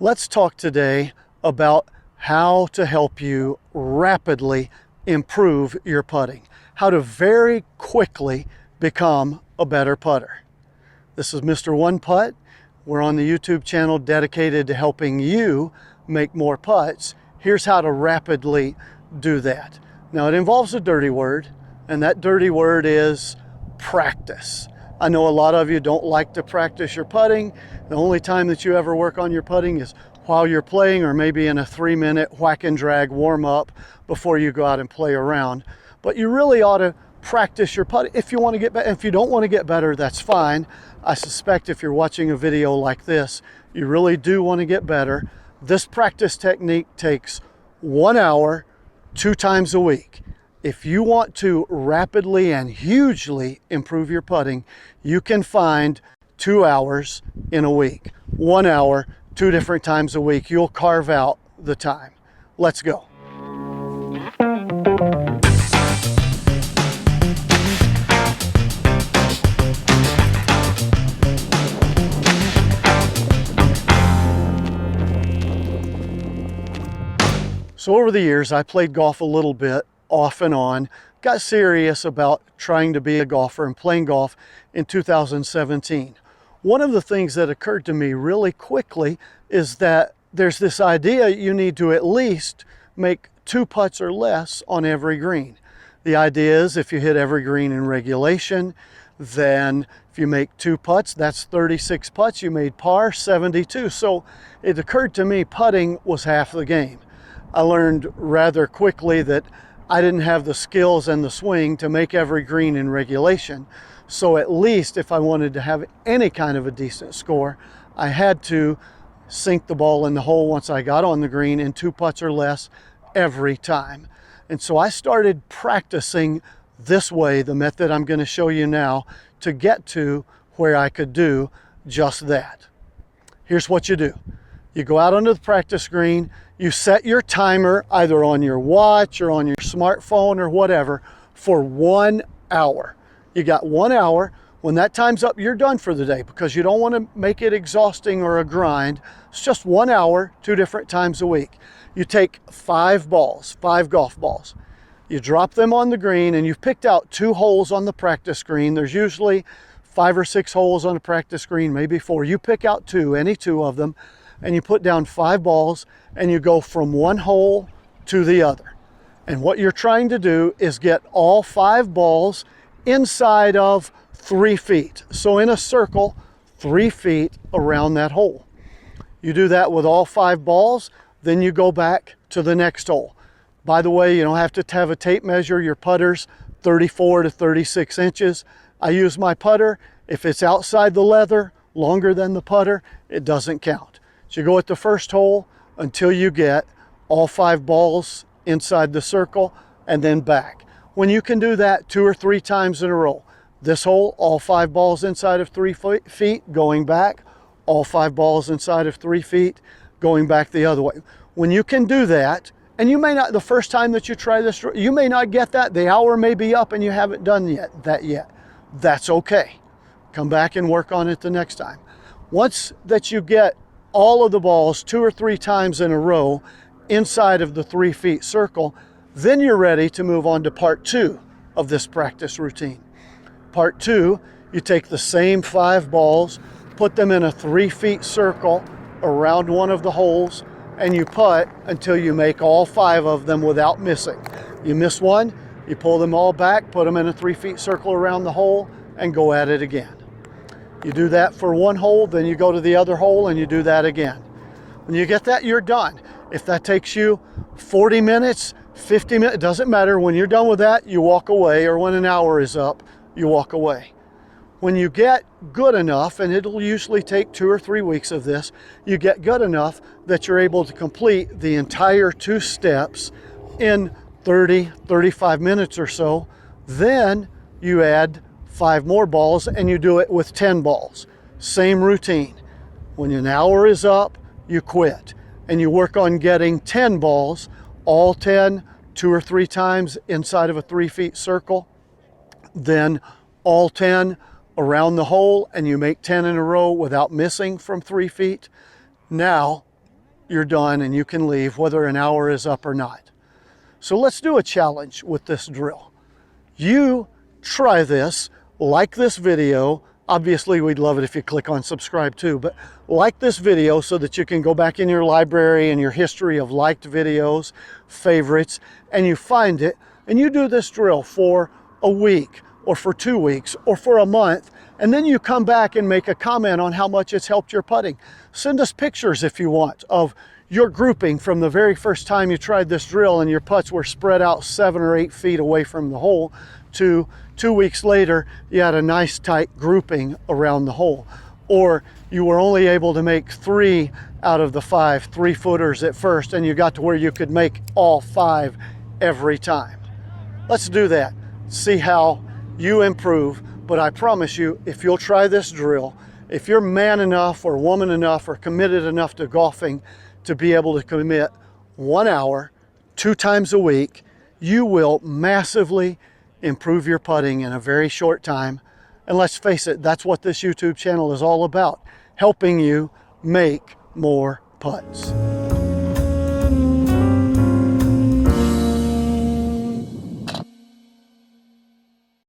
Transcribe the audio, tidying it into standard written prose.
Let's talk today about how to help you rapidly improve your putting, how to very quickly become a better putter. This is Mr. One Putt. We're on the YouTube channel dedicated to helping you make more putts. Here's how to rapidly do that. Now, it involves a dirty word, and that dirty word is practice. I know a lot of you don't like to practice your putting. The only time that you ever work on your putting is while you're playing, or maybe in a 3-minute whack and drag warm up before you go out and play around. But you really ought to practice your putting if you want to get better. If you don't want to get better, that's fine. I suspect if you're watching a video like this, you really do want to get better. This practice technique takes 1 hour, 2 times a week. If you want to rapidly and hugely improve your putting, you can find 2 hours in a week. 1 hour, 2 different times a week. You'll carve out the time. Let's go. So over the years, I played golf a little bit, off and on, got serious about trying to be a golfer and playing golf in 2017. One of the things that occurred to me really quickly is that there's this idea you need to at least make 2 putts or less on every green. The idea is if you hit every green in regulation, then if you make 2 putts, that's 36 putts. You made par, 72. So it occurred to me putting was half the game. I learned rather quickly that I didn't have the skills and the swing to make every green in regulation. So at least if I wanted to have any kind of a decent score, I had to sink the ball in the hole once I got on the green in 2 putts or less every time. And so I started practicing this way, the method I'm going to show you now, to get to where I could do just that. Here's what you do. You go out onto the practice green, you set your timer either on your watch or on your smartphone or whatever for 1 hour. You got 1 hour. When that time's up, you're done for the day because you don't want to make it exhausting or a grind. It's just 1 hour, 2 different times a week. You take 5 balls, 5 golf balls. You drop them on the green and you've picked out 2 holes on the practice green. There's usually 5 or 6 holes on the practice green, maybe 4. You pick out 2, any 2 of them, and you put down 5 balls and you go from one hole to the other. And what you're trying to do is get all 5 balls inside of 3 feet. So in a circle, 3 feet around that hole. You do that with all 5 balls, then you go back to the next hole. By the way, you don't have to have a tape measure. Your putter's 34 to 36 inches. I use my putter. If it's outside the leather, longer than the putter, it doesn't count. So you go at the first hole until you get all 5 balls inside the circle and then back. When you can do that 2 or 3 times in a row, this hole, all 5 balls inside of 3 feet, going back, all 5 balls inside of 3 feet, going back the other way. When you can do that, and you may not, the first time that you try this, you may not get that. The hour may be up and you haven't done that yet. That's okay. Come back and work on it the next time. Once that you get all of the balls 2 or 3 times in a row inside of the 3 feet circle, then you're ready to move on to part 2 of this practice routine. Part 2, you take the same 5 balls, put them in a 3 feet circle around one of the holes, and you putt until you make all 5 of them without missing. You miss one, you pull them all back, put them in a 3 feet circle around the hole, and go at it again. You do that for one hole, then you go to the other hole and you do that again. When you get that, you're done. If that takes you 40 minutes, 50 minutes, it doesn't matter. When you're done with that, you walk away, or when an hour is up, you walk away. When you get good enough, and it'll usually take 2 or 3 weeks of this, you get good enough that you're able to complete the entire 2 steps in 30, 35 minutes or so. Then you add 5 more balls and you do it with 10 balls. Same routine. When an hour is up, you quit and you work on getting 10 balls, all 10, 2 or 3 times inside of a 3 feet circle, then all 10 around the hole, and you make 10 in a row without missing from 3 feet. Now you're done and you can leave, whether an hour is up or not. So let's do a challenge with this drill. You try this, like this video. Obviously, we'd love it if you click on subscribe too, but like this video so that you can go back in your library and your history of liked videos, favorites, and you find it, and you do this drill for a week or for 2 weeks or for a month, and then you come back and make a comment on how much it's helped your putting. Send us pictures if you want of your grouping from the very first time you tried this drill and your putts were spread out 7 or 8 feet away from the hole to 2 weeks later, you had a nice tight grouping around the hole. Or you were only able to make 3 out of the 5 3-footers at first, and you got to where you could make all 5 every time. Let's do that. See how you improve. But I promise you, if you'll try this drill, if you're man enough or woman enough or committed enough to golfing to be able to commit 1 hour, 2 times a week, you will massively improve your putting in a very short time. And let's face it, that's what this YouTube channel is all about, helping you make more putts.